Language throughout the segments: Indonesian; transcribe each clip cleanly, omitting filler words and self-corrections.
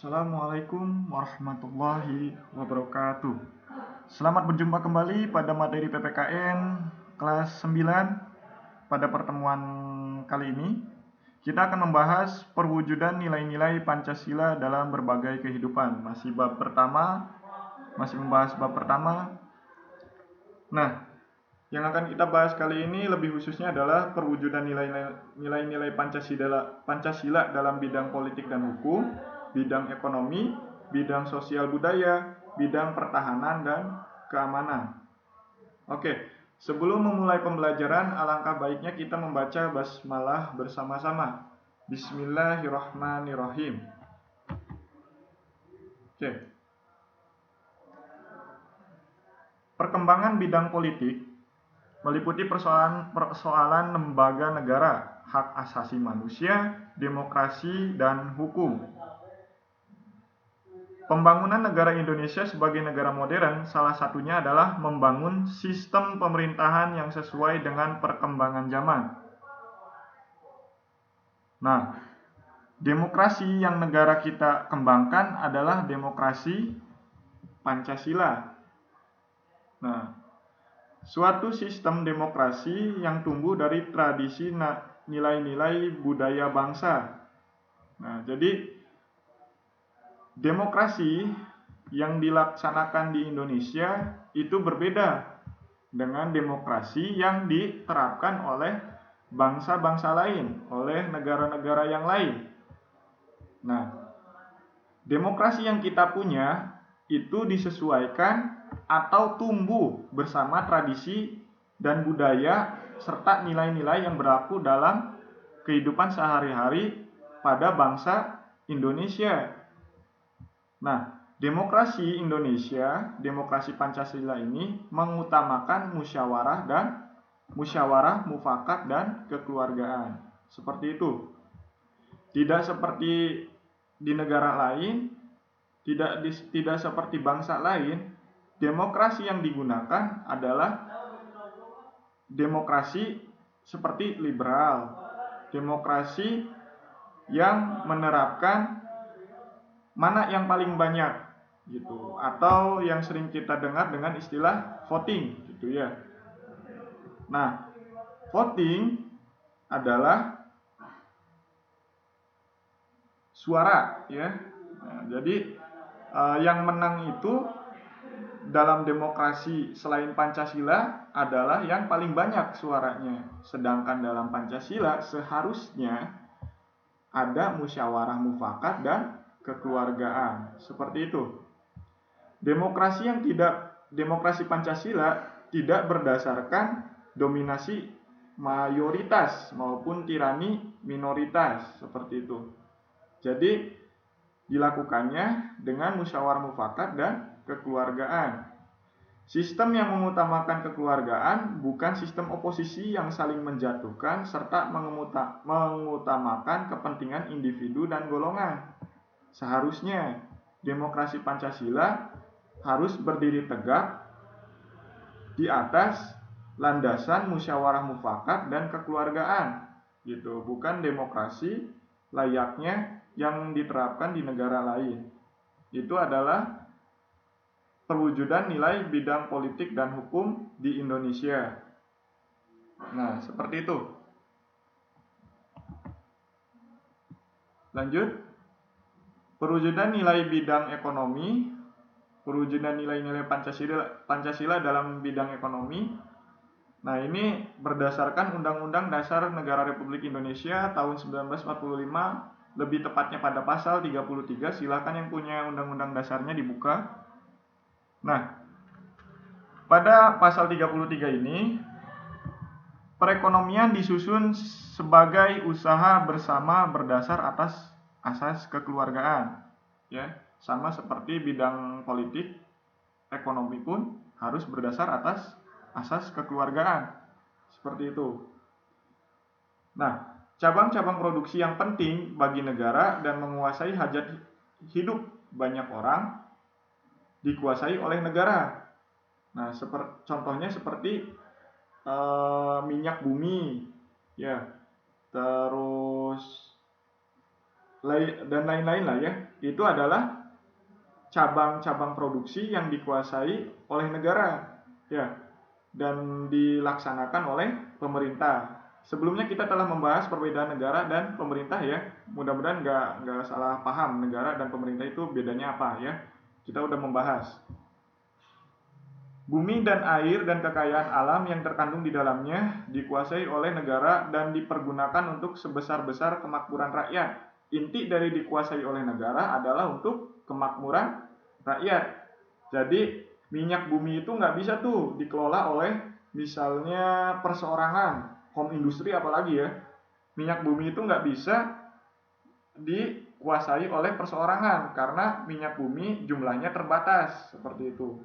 Assalamualaikum warahmatullahi wabarakatuh. Selamat berjumpa kembali pada materi PPKN kelas 9. Pada pertemuan kali ini, kita akan membahas perwujudan nilai-nilai Pancasila dalam berbagai kehidupan. Masih membahas bab pertama. Nah, yang akan kita bahas kali ini lebih khususnya adalah perwujudan nilai-nilai Pancasila dalam bidang politik dan hukum, bidang ekonomi, bidang sosial budaya, bidang pertahanan dan keamanan. Oke, sebelum memulai pembelajaran, alangkah baiknya kita membaca basmalah bersama-sama. Bismillahirrahmanirrahim. Oke. Perkembangan bidang politik meliputi persoalan lembaga negara, hak asasi manusia, demokrasi, dan hukum. Pembangunan negara Indonesia sebagai negara modern salah satunya adalah membangun sistem pemerintahan yang sesuai dengan perkembangan zaman. Nah, demokrasi yang negara kita kembangkan adalah demokrasi Pancasila. Nah, suatu sistem demokrasi yang tumbuh dari tradisi nilai-nilai budaya bangsa. Nah, jadi demokrasi yang dilaksanakan di Indonesia itu berbeda dengan demokrasi yang diterapkan oleh bangsa-bangsa lain, oleh negara-negara yang lain. Nah, demokrasi yang kita punya itu disesuaikan atau tumbuh bersama tradisi dan budaya serta nilai-nilai yang berlaku dalam kehidupan sehari-hari pada bangsa Indonesia. Nah, demokrasi Indonesia, demokrasi Pancasila ini mengutamakan musyawarah mufakat dan kekeluargaan. Seperti itu. Tidak seperti di negara lain, tidak seperti bangsa lain, demokrasi yang digunakan adalah demokrasi seperti liberal. Demokrasi yang menerapkan mana yang paling banyak gitu, atau yang sering kita dengar dengan istilah voting gitu ya. Nah, voting adalah suara ya. Nah, jadi yang menang itu dalam demokrasi selain Pancasila adalah yang paling banyak suaranya. Sedangkan dalam Pancasila seharusnya ada musyawarah mufakat dan kekeluargaan. Seperti itu. Demokrasi Pancasila tidak berdasarkan dominasi mayoritas maupun tirani minoritas, seperti itu. Jadi dilakukannya dengan musyawarah mufakat dan kekeluargaan. Sistem yang mengutamakan kekeluargaan bukan sistem oposisi yang saling menjatuhkan serta mengutamakan kepentingan individu dan golongan. Seharusnya demokrasi Pancasila harus berdiri tegak di atas landasan musyawarah mufakat dan kekeluargaan. Gitu, bukan demokrasi layaknya yang diterapkan di negara lain. Itu adalah perwujudan nilai bidang politik dan hukum di Indonesia. Nah, seperti itu. Lanjut. Perwujudan nilai bidang ekonomi, perwujudan nilai-nilai Pancasila dalam bidang ekonomi. Nah, ini berdasarkan Undang-Undang Dasar Negara Republik Indonesia tahun 1945, lebih tepatnya pada pasal 33. Silakan yang punya undang-undang dasarnya dibuka. Nah, pada pasal 33 ini, perekonomian disusun sebagai usaha bersama berdasar atas asas kekeluargaan. Ya, sama seperti bidang politik, ekonomi pun harus berdasar atas asas kekeluargaan. Seperti itu. Nah, cabang-cabang produksi yang penting bagi negara dan menguasai hajat hidup banyak orang dikuasai oleh negara. Nah, contohnya seperti minyak bumi, ya, terus dan lain-lain lah ya. Itu adalah cabang-cabang produksi yang dikuasai oleh negara ya, dan dilaksanakan oleh pemerintah. Sebelumnya kita telah membahas perbedaan negara dan pemerintah ya. Mudah-mudahan nggak salah paham, negara dan pemerintah itu bedanya apa ya. Kita udah membahas. Bumi dan air dan kekayaan alam yang terkandung di dalamnya dikuasai oleh negara dan dipergunakan untuk sebesar-besar kemakmuran rakyat. Inti dari dikuasai oleh negara adalah untuk kemakmuran rakyat. Jadi minyak bumi itu nggak bisa tuh dikelola oleh misalnya perseorangan, home industry apalagi ya. Minyak bumi itu nggak bisa dikuasai oleh perseorangan karena minyak bumi jumlahnya terbatas seperti itu.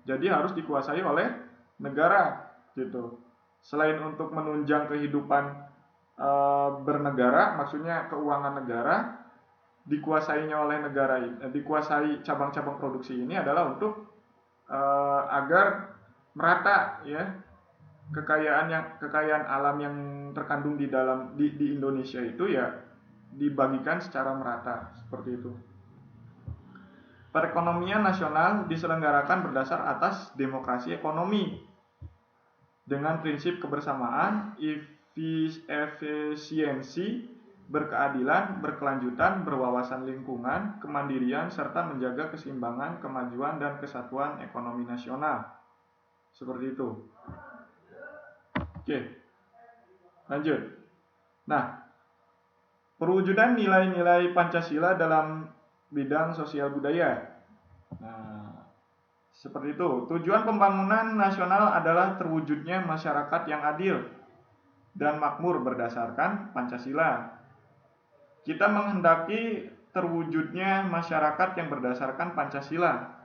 Jadi harus dikuasai oleh negara gitu. Selain untuk menunjang kehidupan bernegara, maksudnya keuangan negara, dikuasainya oleh negara, dikuasai cabang-cabang produksi ini adalah untuk agar merata ya kekayaan alam yang terkandung di dalam di Indonesia itu ya dibagikan secara merata seperti itu. Perekonomian nasional diselenggarakan berdasar atas demokrasi ekonomi dengan prinsip kebersamaan, efisiensi, berkeadilan, berkelanjutan, berwawasan lingkungan, kemandirian, serta menjaga keseimbangan, kemajuan, dan kesatuan ekonomi nasional. Seperti itu. Oke, lanjut. Nah, perwujudan nilai-nilai Pancasila dalam bidang sosial budaya. Nah, seperti itu. Tujuan pembangunan nasional adalah terwujudnya masyarakat yang adil dan makmur berdasarkan Pancasila. Kita menghendaki terwujudnya masyarakat yang berdasarkan Pancasila.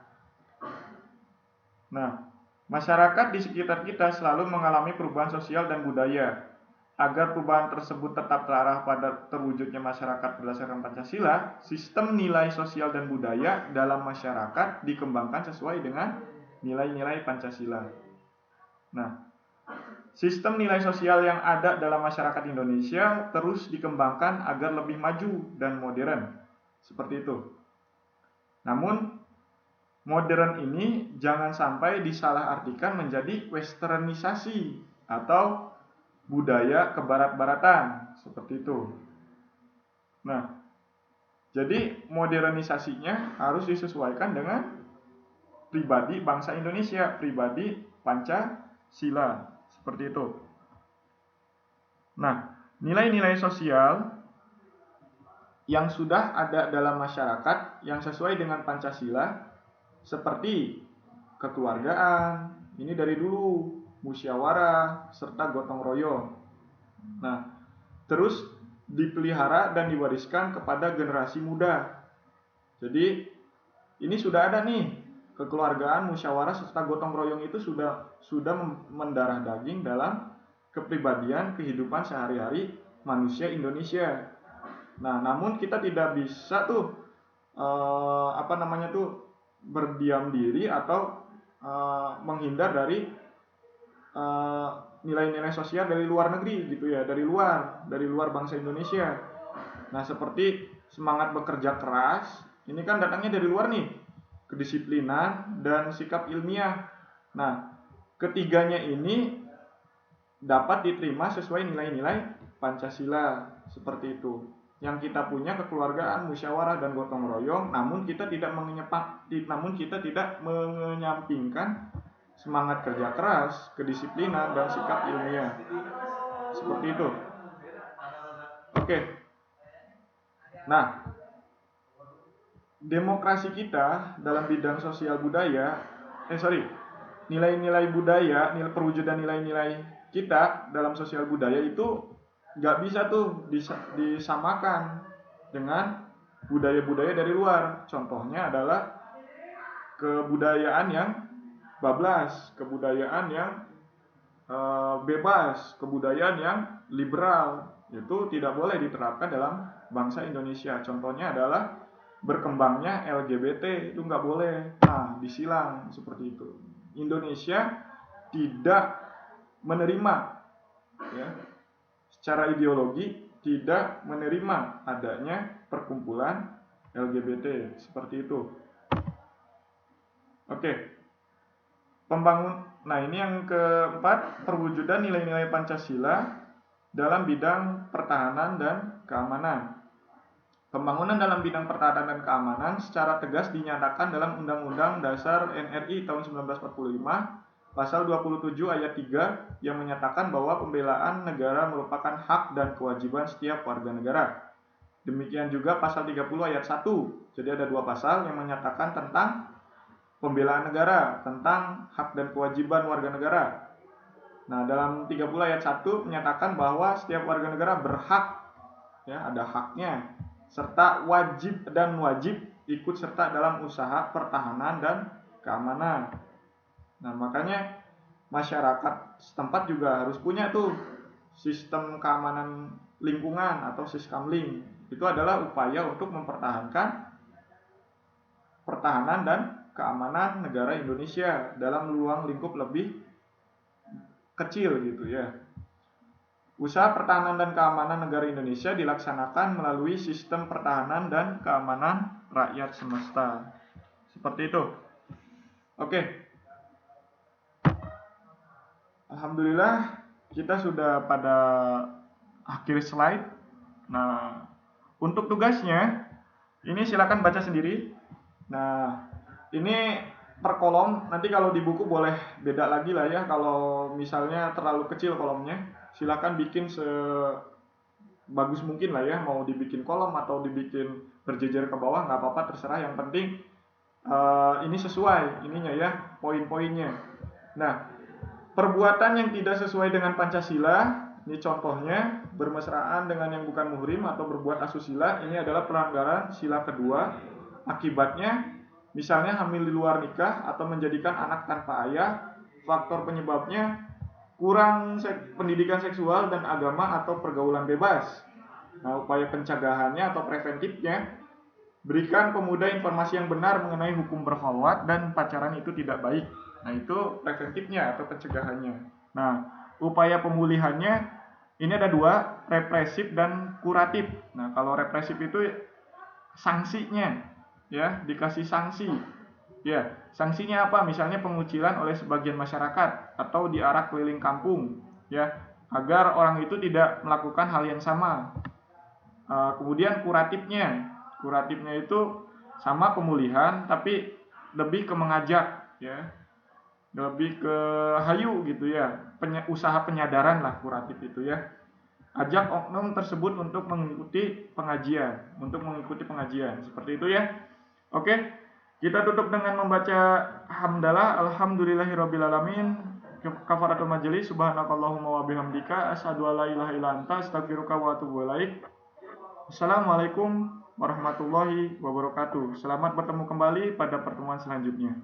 Nah, masyarakat di sekitar kita selalu mengalami perubahan sosial dan budaya. Agar perubahan tersebut tetap terarah pada terwujudnya masyarakat berdasarkan Pancasila, sistem nilai sosial dan budaya dalam masyarakat dikembangkan sesuai dengan nilai-nilai Pancasila. Nah, sistem nilai sosial yang ada dalam masyarakat Indonesia terus dikembangkan agar lebih maju dan modern. Seperti itu. Namun, modern ini jangan sampai disalahartikan menjadi westernisasi atau budaya kebarat-baratan seperti itu. Nah, jadi modernisasinya harus disesuaikan dengan pribadi bangsa Indonesia, pribadi Pancasila seperti itu. Nah, nilai-nilai sosial yang sudah ada dalam masyarakat yang sesuai dengan Pancasila seperti kekeluargaan, ini dari dulu, musyawarah, serta gotong royong. Nah, terus dipelihara dan diwariskan kepada generasi muda. Jadi, ini sudah ada nih, kekeluargaan, musyawarah, serta gotong royong itu sudah mendarah daging dalam kepribadian kehidupan sehari-hari manusia Indonesia. Nah, namun kita tidak bisa tuh berdiam diri atau menghindar dari nilai-nilai sosial dari luar negeri gitu ya, dari luar bangsa Indonesia. Nah, seperti semangat bekerja keras, ini kan datangnya dari luar nih, kedisiplinan dan sikap ilmiah. Nah, ketiganya ini dapat diterima sesuai nilai-nilai Pancasila seperti itu. Yang kita punya kekeluargaan, musyawarah dan gotong royong, namun kita tidak menyampingkan semangat kerja keras, kedisiplinan dan sikap ilmiah. Seperti itu. Oke. Nah, demokrasi kita dalam bidang sosial budaya, nilai-nilai budaya, perwujudan nilai-nilai kita dalam sosial budaya itu nggak bisa tuh disamakan dengan budaya-budaya dari luar. Contohnya adalah kebudayaan yang bablas, kebudayaan yang bebas, kebudayaan yang liberal. Itu tidak boleh diterapkan dalam bangsa Indonesia. Contohnya adalah berkembangnya LGBT, itu nggak boleh. Nah, disilang seperti itu. Indonesia tidak menerima ya, secara ideologi tidak menerima adanya perkumpulan LGBT, seperti itu. Oke. Nah, ini yang keempat, perwujudan nilai-nilai Pancasila dalam bidang pertahanan dan keamanan. Pembangunan dalam bidang pertahanan dan keamanan secara tegas dinyatakan dalam Undang-Undang Dasar NRI tahun 1945 Pasal 27 ayat 3 yang menyatakan bahwa pembelaan negara merupakan hak dan kewajiban setiap warga negara. Demikian juga pasal 30 ayat 1. Jadi ada dua pasal yang menyatakan tentang pembelaan negara, tentang hak dan kewajiban warga negara. Nah, dalam 30 ayat 1 menyatakan bahwa setiap warga negara berhak, ya, ada haknya, serta wajib ikut serta dalam usaha pertahanan dan keamanan. Nah, makanya masyarakat setempat juga harus punya tuh sistem keamanan lingkungan atau Siskamling. Itu adalah upaya untuk mempertahankan pertahanan dan keamanan negara Indonesia dalam ruang lingkup lebih kecil gitu ya. Usaha pertahanan dan keamanan negara Indonesia dilaksanakan melalui sistem pertahanan dan keamanan rakyat semesta. Seperti itu. Oke. Alhamdulillah kita sudah pada akhir slide. Nah, untuk tugasnya ini silakan baca sendiri. Nah, ini per kolom. Nanti kalau di buku boleh beda lagi lah ya. Kalau misalnya terlalu kecil kolomnya, silakan bikin sebagus mungkin lah ya. Mau dibikin kolom atau dibikin berjejer ke bawah, nggak apa-apa, terserah. Yang penting ini sesuai ininya ya, poin-poinnya. Nah, perbuatan yang tidak sesuai dengan Pancasila, ini contohnya, bermesraan dengan yang bukan muhrim atau berbuat asusila, ini adalah pelanggaran sila kedua. Akibatnya, misalnya hamil di luar nikah atau menjadikan anak tanpa ayah. Faktor penyebabnya kurang pendidikan seksual dan agama atau pergaulan bebas. Nah, upaya pencegahannya atau preventifnya, berikan pemuda informasi yang benar mengenai hukum berkholwat dan pacaran itu tidak baik. Nah, itu preventifnya atau pencegahannya. Nah, upaya pemulihannya ini ada dua, represif dan kuratif. Nah, kalau represif itu sanksinya, ya, dikasih sanksi. Ya, sanksinya apa? Misalnya pengucilan oleh sebagian masyarakat atau diarak keliling kampung, ya, agar orang itu tidak melakukan hal yang sama. Kemudian kuratifnya itu sama pemulihan tapi lebih ke mengajak, ya, lebih ke hayu gitu ya, usaha penyadaran lah kuratif itu ya. Ajak oknum tersebut untuk mengikuti pengajian, seperti itu ya. Oke, kita tutup dengan membaca hamdalah, alhamdulillahirobbilalamin, kafaratul majelis, subhanakallahumma wa bihamdika, asyhadu an la ilaha illa anta, astaghfiruka wa atubu ilaik. Assalamualaikum warahmatullahi wabarakatuh. Selamat bertemu kembali pada pertemuan selanjutnya.